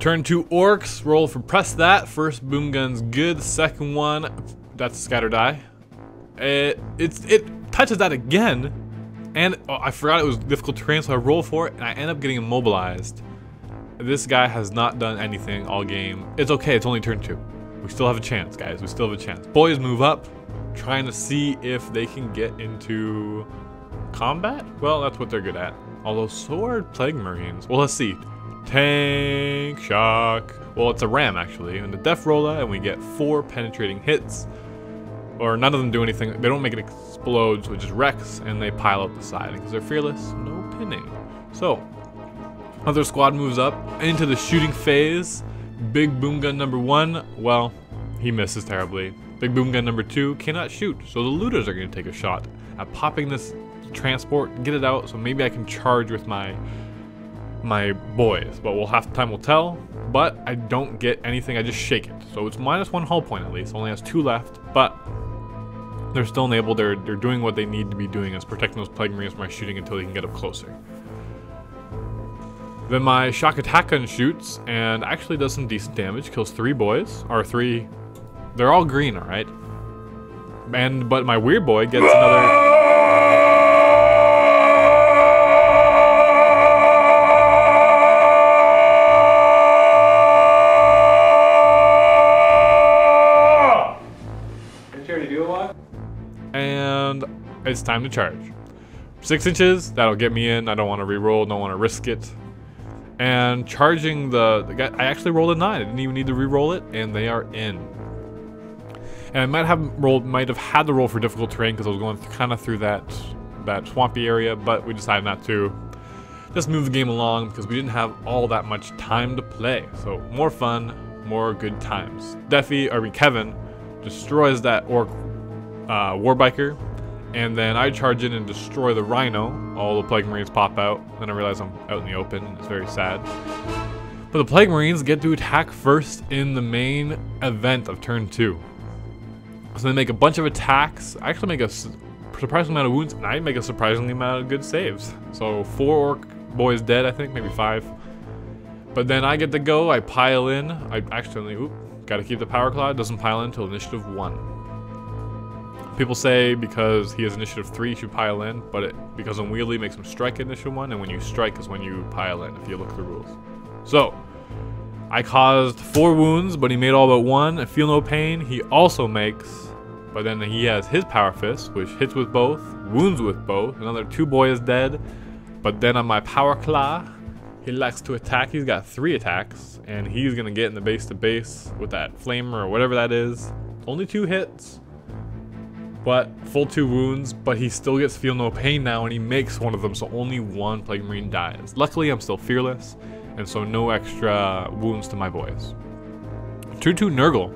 Turn 2 Orks, roll for press that. First boom gun's good, second one, that's a scatter die. It touches that again, and I forgot it was difficult terrain, so I roll for it, and I end up getting immobilized. This guy has not done anything all game. It's okay, it's only turn 2. We still have a chance, guys, we still have a chance. Boys move up, trying to see if they can get into combat? Well, that's what they're good at. Although, so are Plague Marines. Well, let's see. Tank, shock. Well, it's a ram, actually. And the Def Rolla, and we get 4 penetrating hits. Or none of them do anything. They don't make it explode, so it just wrecks, and they pile up the side. Because they're fearless, no pinning. So, other squad moves up into the shooting phase. Big boom gun number 1, well, he misses terribly. Big boom gun number 2 cannot shoot, so the looters are going to take a shot at popping this transport, get it out, so maybe I can charge with my boys. But time will tell. But I don't get anything, I just shake it. So it's -1 hull point at least, only has 2 left, but they're still enabled, they're doing what they need to be doing, as protecting those Plague Marines from my shooting until they can get up closer. Then my shock attack gun shoots and actually does some decent damage, kills 3 boys, or 3, they're all green, alright? But my weird boy gets another... And it's time to charge. 6 inches, that'll get me in. I don't want to re-roll, don't want to risk it. And charging the guy, I actually rolled a 9. I didn't even need to re-roll it, and they are in. And I might have had to roll for difficult terrain because I was going kind of through that swampy area, but we decided not to. Just move the game along because we didn't have all that much time to play. So more fun, more good times. Kevin destroys that orc warbiker, and then I charge in and destroy the rhino. All the Plague Marines pop out. Then I realize I'm out in the open. It's very sad. But the Plague Marines get to attack first in the main event of turn 2. So they make a bunch of attacks. I actually make a surprising amount of wounds, and I make a surprisingly amount of good saves. So 4 orc boys dead, I think, maybe 5. But then I get to go. I pile in. I actually, gotta keep the power cloud. Doesn't pile in until initiative 1. People say because he has initiative 3, he should pile in, but because Unwieldy makes him strike initiative 1, and when you strike is when you pile in, if you look at the rules. So, I caused 4 wounds, but he made all but 1. I feel no pain. He also makes, but then he has his power fist, which hits with both, wounds with both. Another 2 boys dead, but then on my power claw, he likes to attack. He's got 3 attacks, and he's gonna get in the base to base with that flamer or whatever that is. Only 2 hits. But full 2 wounds, but he still gets feel no pain now, and he makes one of them, so only 1 Plague Marine dies. Luckily, I'm still fearless, and so no extra wounds to my boys. Turn 2 Nurgle.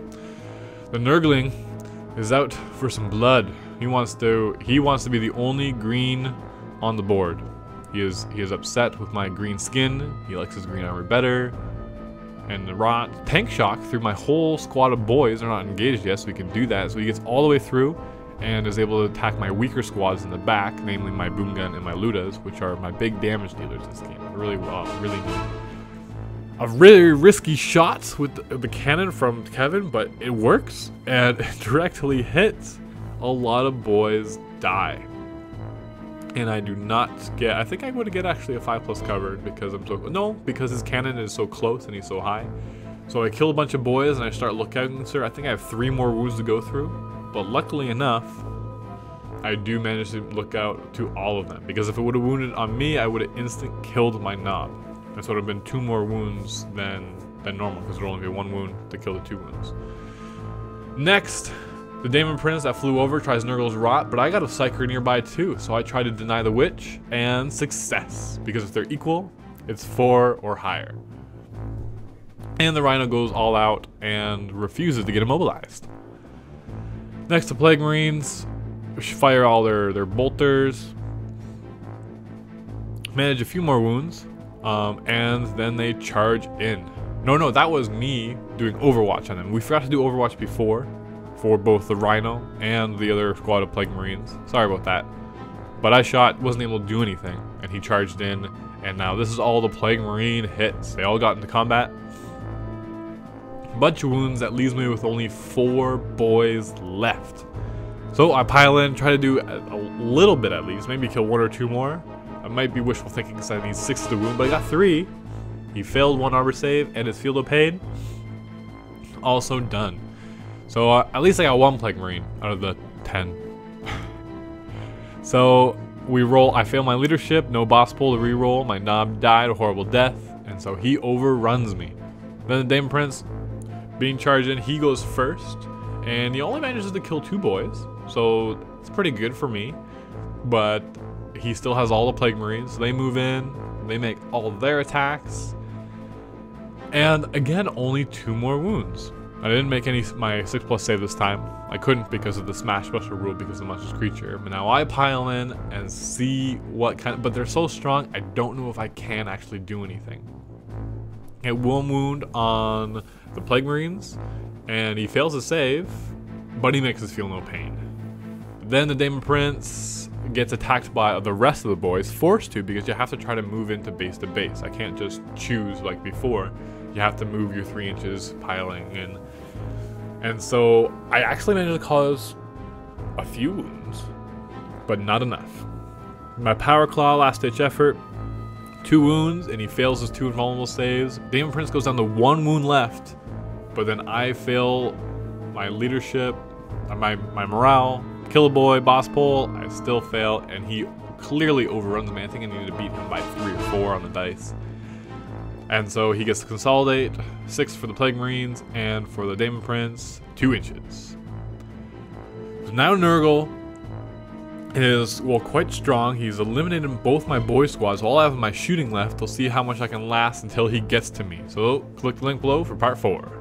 The Nurgling is out for some blood. He wants to be the only green on the board. He is upset with my green skin. He likes his green armor better. And the tank shock through my whole squad of boys. They're not engaged yet, so we can do that. So he gets all the way through and is able to attack my weaker squads in the back, namely my boom gun and my ludas, which are my big damage dealers this game. Really neat. A really risky shot with the cannon from Kevin, but it works and it directly hits. A lot of boys die. And I do not get, I think I would get actually a 5+ covered because because his cannon is so close and he's so high. So I kill a bunch of boys and I start looking, sir. I think I have 3 more wounds to go through. But luckily enough, I do manage to look out to all of them. Because if it would have wounded on me, I would have instant killed my knob. And so it would have been 2 more wounds than normal, because there would only be 1 wound to kill the 2 wounds. Next, the Daemon Prince that flew over tries Nurgle's Rot, but I got a Psyker nearby too, so I try to deny the Witch, and success. Because if they're equal, it's 4 or higher. And the Rhino goes all out and refuses to get immobilized. Next, the Plague Marines fire all their bolters, manage a few more wounds, and then they charge in. No, that was me doing Overwatch on them. We forgot to do Overwatch before for both the Rhino and the other squad of Plague Marines. Sorry about that. But I wasn't able to do anything, and he charged in, and now this is all the Plague Marine hits. They all got into combat, bunch of wounds. That leaves me with only 4 boys left. So I pile in, try to do a little bit at least, maybe kill 1 or 2 more. I might be wishful thinking because I need 6 to wound, but I got 3. He failed 1 armor save, and his Field of Pain also done. So at least I got 1 Plague Marine out of the 10. So we roll. I fail my leadership, no boss pull to reroll. My knob died a horrible death, and so he overruns me. Then the Demon Prince, being charged in, he goes first, and he only manages to kill 2 boys, so it's pretty good for me. But he still has all the Plague Marines, so they move in, they make all their attacks, and again, only 2 more wounds. I didn't make my 6+ save this time. I couldn't because of the Smash Buster rule because of the monstrous creature. But now I pile in and see what kind of, but they're so strong, I don't know if I can actually do anything. Get 1 wound on the Plague Marines, and he fails to save, but he makes us feel no pain. Then the Demon Prince gets attacked by the rest of the boys, forced to, because you have to try to move into base to base. I can't just choose like before. You have to move your 3 inches piling in. And so I actually managed to cause a few wounds, but not enough. My Power Claw, last ditch effort, 2 wounds, and he fails his 2 invulnerable saves. Demon Prince goes down to 1 wound left, but then I fail my leadership, my morale, kill a boy, boss pull, I still fail, and he clearly overruns me. I think I needed to beat him by 3 or 4 on the dice. And so he gets to consolidate, 6 for the Plague Marines, and for the Demon Prince, 2 inches. So now Nurgle is, well, quite strong. He's eliminated both my boy squads. All I have is my shooting left. We'll see how much I can last until he gets to me. So click the link below for part 4.